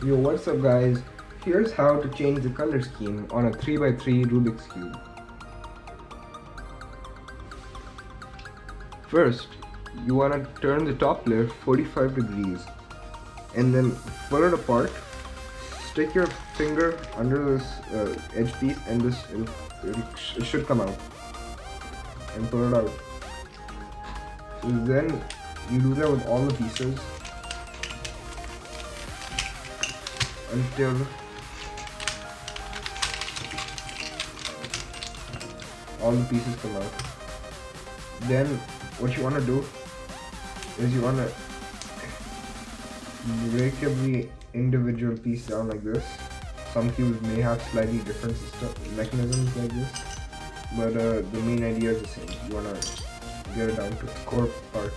Yo, what's up guys? Here's how to change the color scheme on a 3x3 Rubik's Cube. First, you want to turn the top layer 45 degrees and then pull it apart. Stick your finger under this edge piece and it should come out. And pull it out. So then you do that with all the pieces until all the pieces come out. Then what you want to do is you want to break every individual piece down like this. Some cubes may have slightly different mechanisms like this, but the main idea is the same. You want to get it down to core parts.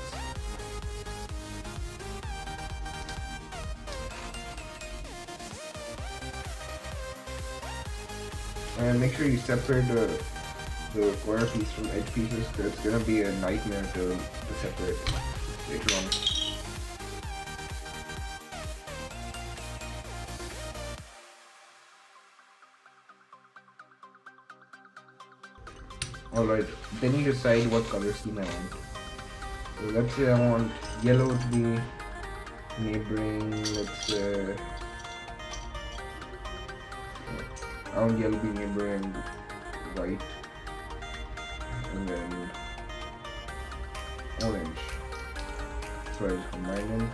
And make sure you separate the corner piece from edge pieces, because it's gonna be a nightmare to separate later on. Alright, then you decide what color scheme I want. So let's say I want yellow to be neighboring, let's say I want yellow to be neighboring white, and then orange. So I just combine them.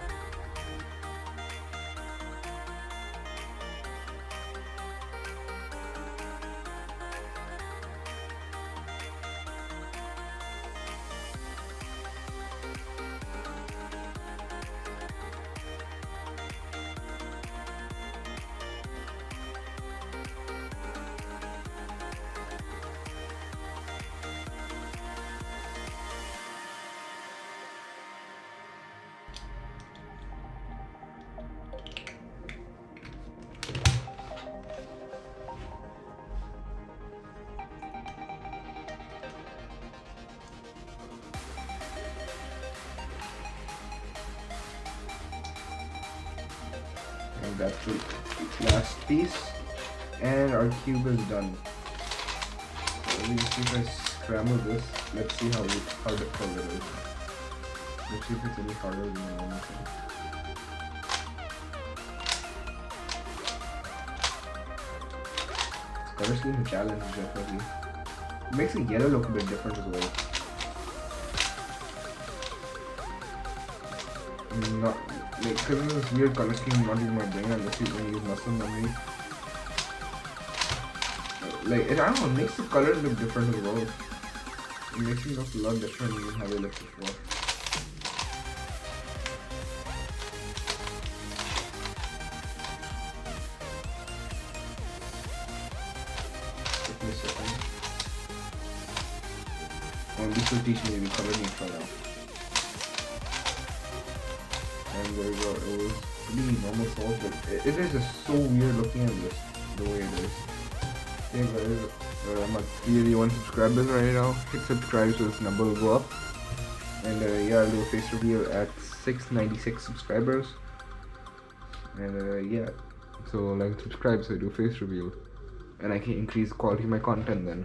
And that's the last piece, and our cube is done. So let me see if I scramble this. Let's see how difficult it is. Let's see if it's any harder than the normal thing. Color scheme challenge definitely. It makes the yellow look a bit different as well. Not like, because of this weird color scheme, not using my brain unless you only use muscle memory. Like, I don't know, it makes the colors look different as well. It makes them look a lot different than how they looked before. Give me a second. Oh, this will teach me to be color neutral now. And there we go. It was pretty normal solve, but it is just so weird looking at this the way it is. Yeah guys, I'm at 381 subscribers right now. Hit subscribe so this number will go up. And yeah, I'll do a face reveal at 696 subscribers. And yeah, so like subscribe so I do a face reveal, and I can increase the quality of my content then.